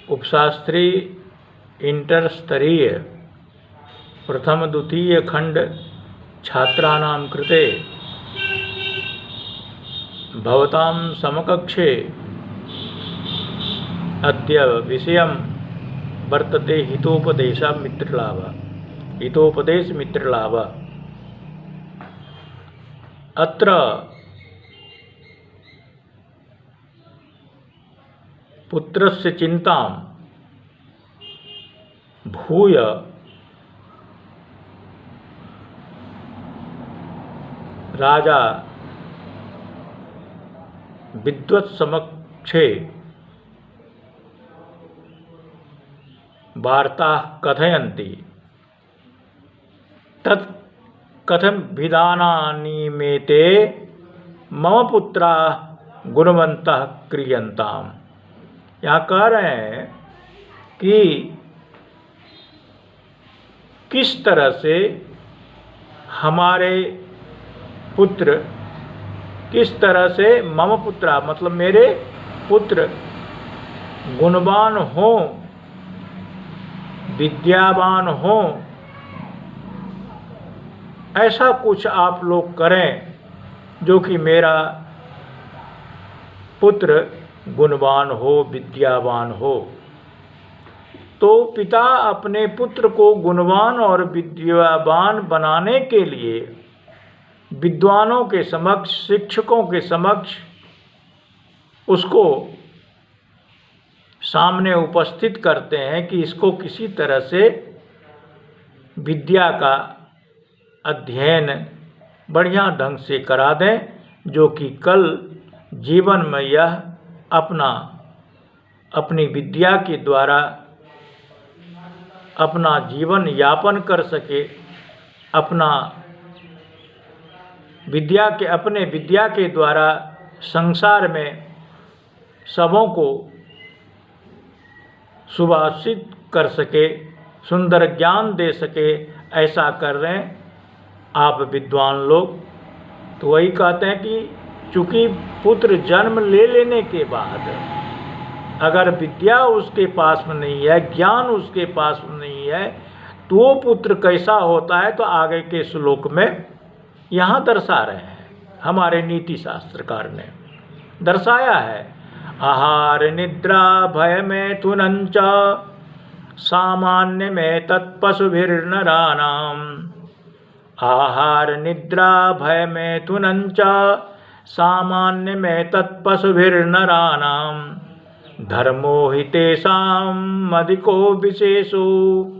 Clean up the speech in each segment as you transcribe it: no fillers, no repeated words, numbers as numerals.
उपशास्त्री inter स्तरीय प्रथम द्वितीय खंड छात्राणां कृते भवतां समकक्षे अद्य विषयं वर्तते हितोपदेशमित्रलाभ। अत्र पुत्रस्य चिंतां भूय राजा विद्वत्समक्षे वार्ताः कथयन्ति। तत् कथं विधानानि ते मम पुत्राः गुणवन्तः क्रियन्ताम्। यहाँ कह रहे हैं कि किस तरह से हमारे पुत्र, किस तरह से मम पुत्र मतलब मेरे पुत्र गुणवान हों, विद्यावान हों, ऐसा कुछ आप लोग करें जो कि मेरा पुत्र गुणवान हो, विद्यावान हो। तो पिता अपने पुत्र को गुणवान और विद्यावान बनाने के लिए विद्वानों के समक्ष, शिक्षकों के समक्ष उसको सामने उपस्थित करते हैं कि इसको किसी तरह से विद्या का अध्ययन बढ़िया ढंग से करा दें, जो कि कल जीवन में यह अपनी विद्या के द्वारा अपना जीवन यापन कर सके, अपने विद्या के द्वारा संसार में सबों को सुभाषित कर सके, सुंदर ज्ञान दे सके। ऐसा कर रहे हैं आप विद्वान लोग। तो वही कहते हैं कि चूँकि पुत्र जन्म ले लेने के बाद अगर विद्या उसके पास में नहीं है, ज्ञान उसके पास में नहीं है, तो वो पुत्र कैसा होता है, तो आगे के श्लोक में यहाँ दर्शा रहे हैं। हमारे नीति शास्त्रकार ने दर्शाया है। आहार निद्रा भय मैथुनं च सामान्य में तत्पशुभिर्नराणाम्। आहार निद्रा भय मैथुनं च सामान्य में तत्पशुभिर्नराणाम्। धर्मो हि तेषाम् अधिको विशेषो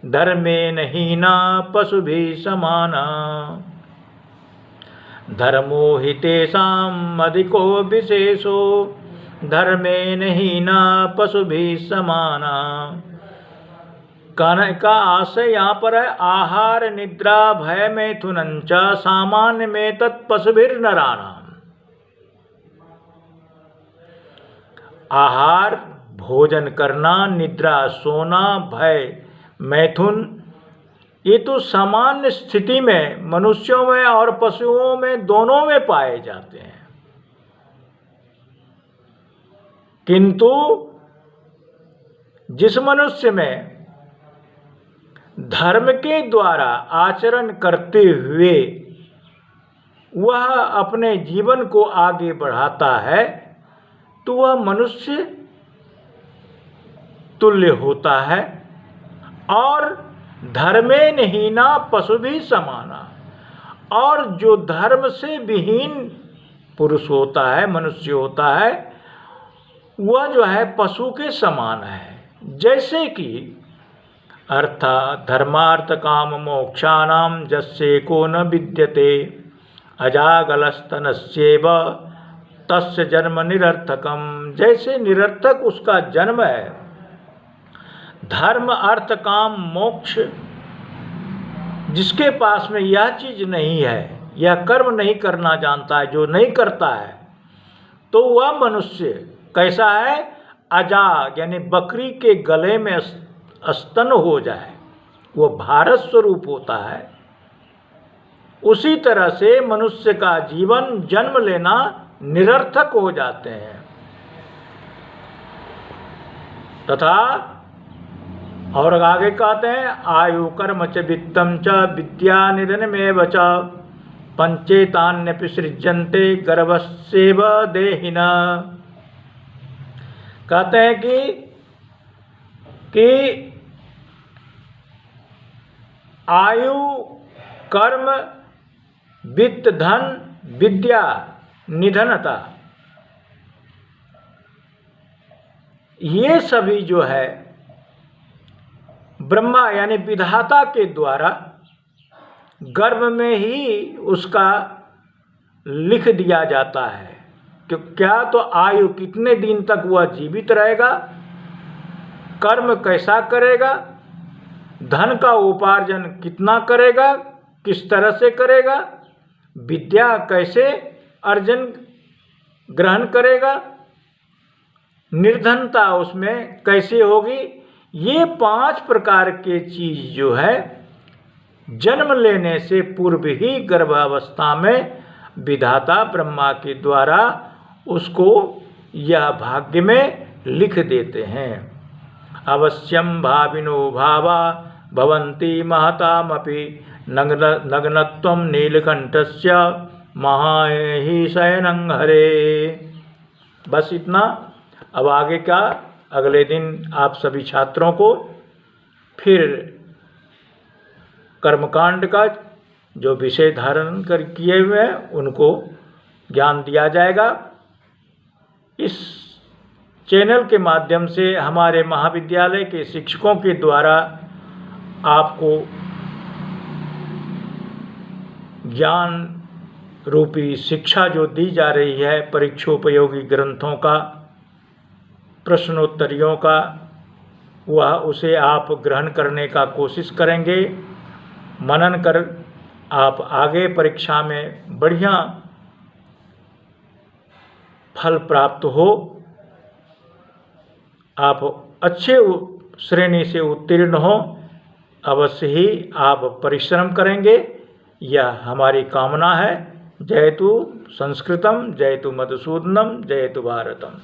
धर्मेण हीना पशुभिः समाना। धर्मो हि तेषाम् अधिको विशेषो धर्मेण हीना पशुभिः समाना। कहने का आशय यहाँ पर है आहार निद्रा भय मैथुनं च सामान्य में तत्पशुभिर्नराणाम्। आहार भोजन करना, निद्रा सोना, भय मैथुन, ये तो सामान्य स्थिति में मनुष्यों में और पशुओं में दोनों में पाए जाते हैं। किंतु जिस मनुष्य में धर्म के द्वारा आचरण करते हुए वह अपने जीवन को आगे बढ़ाता है, तो वह मनुष्य तुल्य होता है। और धर्मेण हीना पशुभिः समाना। और जो धर्म से विहीन पुरुष होता है, मनुष्य होता है, वह जो है पशु के समान है। जैसे कि अर्थात धर्मार्थ काम मोक्षाणाम यस्येको न विद्यते अजागलस्तनस्येव तस्य जन्म निरर्थकम। जैसे निरर्थक उसका जन्म है। धर्म अर्थ काम मोक्ष जिसके पास में यह चीज नहीं है, यह कर्म नहीं करना जानता है, जो नहीं करता है, तो वह मनुष्य कैसा है? अजाग यानी बकरी के गले में स्तन हो जाए, वो भारत स्वरूप होता है। उसी तरह से मनुष्य का जीवन, जन्म लेना निरर्थक हो जाते हैं। तथा और आगे कहते हैं आयु कर्म च वित्तम च विद्या निधनमेव च पंचेतान्यपि सृज्यन्ते गर्भस्येव देहिना। कहते हैं कि आयु कर्म वित्त धन विद्या निधनता, ये सभी जो है ब्रह्मा यानी विधाता के द्वारा गर्भ में ही उसका लिख दिया जाता है कि क्या तो आयु कितने दिन तक वह जीवित रहेगा, कर्म कैसा करेगा, धन का उपार्जन कितना करेगा, किस तरह से करेगा, विद्या कैसे अर्जन ग्रहण करेगा, निर्धनता उसमें कैसे होगी। ये 5 प्रकार के चीज़ जो है जन्म लेने से पूर्व ही गर्भावस्था में विधाता ब्रह्मा के द्वारा उसको यह भाग्य में लिख देते हैं। अवश्यम भाविनो भावा भवन्ति महतामपि नग्नत्वं नीलकंठस्य महाहि शयनं हरे। बस इतना। अब आगे का अगले दिन आप सभी छात्रों को फिर कर्मकांड का जो विषय धारण कर किए हुए हैं उनको ज्ञान दिया जाएगा। इस चैनल के माध्यम से हमारे महाविद्यालय के शिक्षकों के द्वारा आपको ज्ञान रूपी शिक्षा जो दी जा रही है, परीक्षोपयोगी ग्रंथों का, प्रश्नोत्तरियों का, वह उसे आप ग्रहण करने का कोशिश करेंगे। मनन कर आप आगे परीक्षा में बढ़िया फल प्राप्त हो, आप अच्छे श्रेणी से उत्तीर्ण हो, अवश्य ही आप परिश्रम करेंगे, यह हमारी कामना है। जयतु संस्कृतम, जयतु मधुसूदनम, जयतु भारतम।